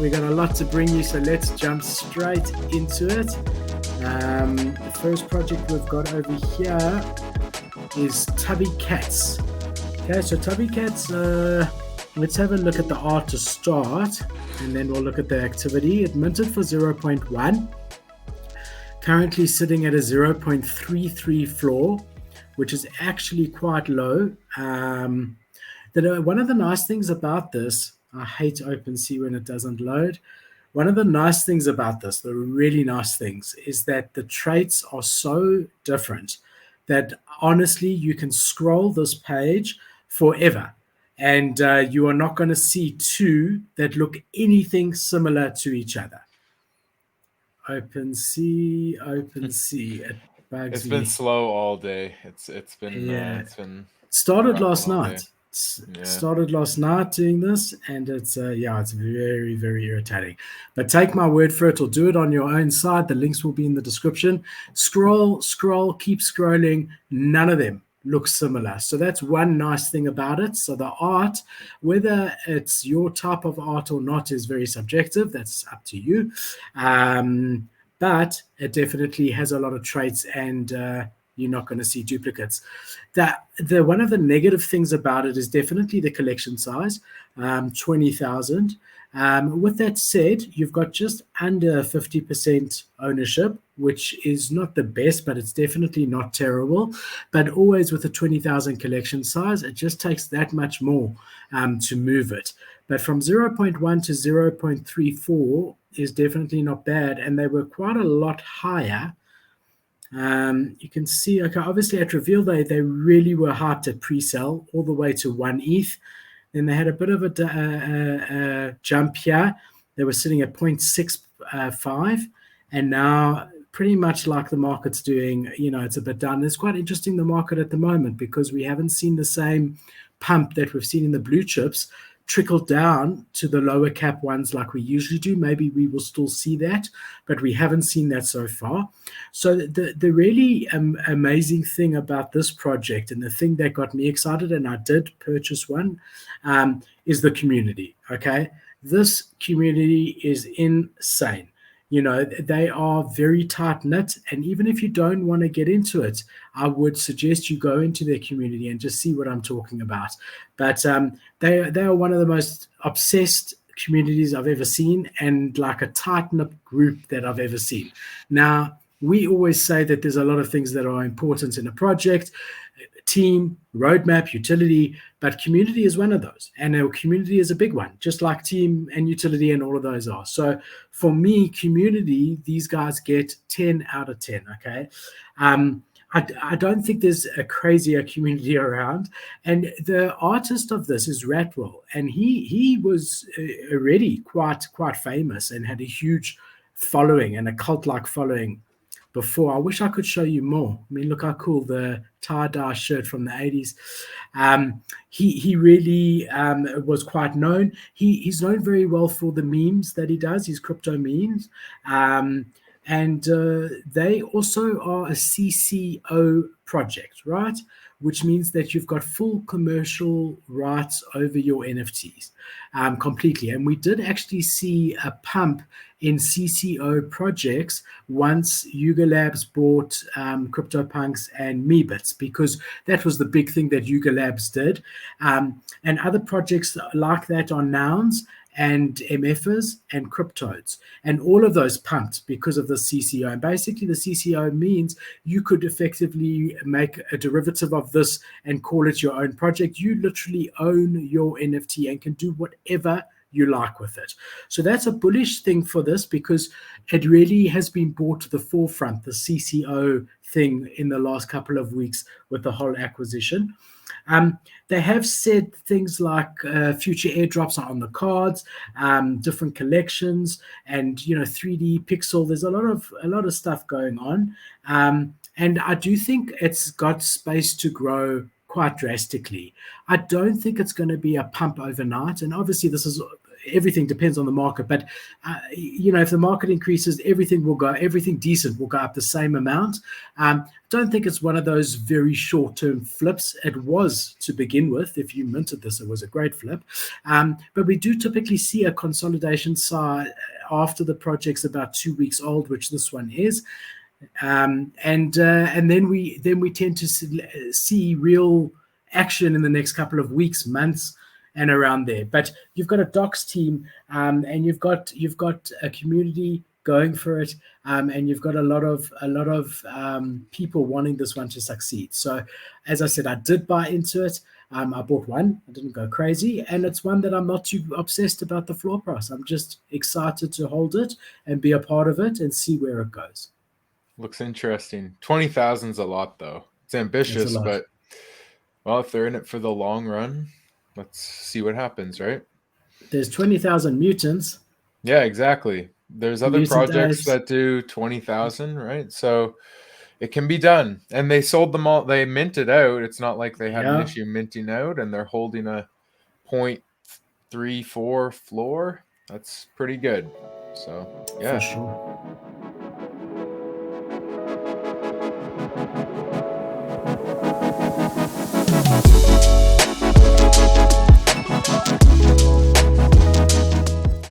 We got a lot to bring you, so let's jump straight into it. The first project we've got over here is Tubby Cats. Okay, so Tubby Cats, let's have a look at the art to start, and then we'll look at the activity. It minted for 0.1, currently sitting at a 0.33 floor, which is actually quite low. One of the nice things about this, I hate OpenSea when it doesn't load. One of the nice things about this, the really nice things, is that the traits are so different that honestly you can scroll this page forever and you are not going to see two that look anything similar to each other. OpenSea. It bugs It's me. been slow all day. It's been It started rough last all night. day. Yeah. Started last night doing this, and it's very, very irritating. But take my word for it, or do it on your own side. The links will be in the description. Scroll, keep scrolling. None of them look similar. So that's one nice thing about it. So the art, whether it's your type of art or not, is very subjective. That's up to you. But it definitely has a lot of traits, and you're not going to see duplicates. The one of the negative things about it is definitely the collection size, 20,000. With that said, you've got just under 50% ownership, which is not the best, but it's definitely not terrible. But always with a 20,000 collection size, it just takes that much more to move it. But from 0.1 to 0.34 is definitely not bad, and they were quite a lot higher. You can see, okay, obviously at reveal they really were hyped at pre-sale all the way to 1 ETH. Then they had a bit of a jump here. They were sitting at 0.65, and now pretty much like the market's doing, it's a bit down. It's quite interesting, the market at the moment, because we haven't seen the same pump that we've seen in the blue chips trickle down to the lower cap ones like we usually do. Maybe we will still see that, but we haven't seen that so far. So the really amazing thing about this project, and the thing that got me excited, and I did purchase one, is the community. Okay, this community is insane. They are very tight-knit, and even if you don't want to get into it, I would suggest you go into their community and just see what I'm talking about. But they are one of the most obsessed communities I've ever seen, and like a tight-knit group that I've ever seen. Now, we always say that there's a lot of things that are important in a project: team, roadmap, utility, but community is one of those. And our community is a big one, just like team and utility and all of those are. So for me, community, these guys get 10 out of 10, okay? I don't think there's a crazier community around. And the artist of this is Ratwell, and he was already quite famous and had a huge following and a cult-like following before. I wish I could show you more. I mean, look how cool the tie-dye shirt from the 80s. He really was quite known. He's known very well for the memes that he does, his crypto memes. And they also are a CCO project, right? Which means that you've got full commercial rights over your NFTs completely. And we did actually see a pump in CCO projects once Yuga Labs bought CryptoPunks and Meebits, because that was the big thing that Yuga Labs did. And other projects like that are Nouns and MFers and Cryptodes, and all of those pumped because of the CCO. And basically the CCO means you could effectively make a derivative of this and call it your own project. You literally own your NFT and can do whatever you like with it. So that's a bullish thing for this, because it really has been brought to the forefront, the CCO thing, in the last couple of weeks with the whole acquisition. They have said things like future airdrops are on the cards, different collections, and 3D pixel. There's a lot of stuff going on, and I do think it's got space to grow quite drastically. I don't think it's going to be a pump overnight, and obviously this is everything depends on the market. But if the market increases, everything decent will go up the same amount. Don't think it's one of those very short-term flips. It was to begin with. If you minted this, it was a great flip. But we do typically see a consolidation side after the project's about 2 weeks old, which this one is. And then we tend to see real action in the next couple of weeks, months, and around there. But you've got a docs team, and you've got a community going for it, and you've got a lot of people wanting this one to succeed. So, as I said, I did buy into it. I bought one. I didn't go crazy, and it's one that I'm not too obsessed about the floor price. I'm just excited to hold it and be a part of it and see where it goes. Looks interesting. 20,000's a lot, though. It's It's a ambitious, lot. but well, if they're in it for the long run, let's see what happens, right? There's 20,000 mutants. Yeah, exactly. There's other Mutant projects Dice. that do 20,000, right? So it can be done. And they sold them all. They minted out. It's not like they had an Yeah, issue minting out, and they're holding a 0.34 floor. That's pretty good. So, for yeah. sure.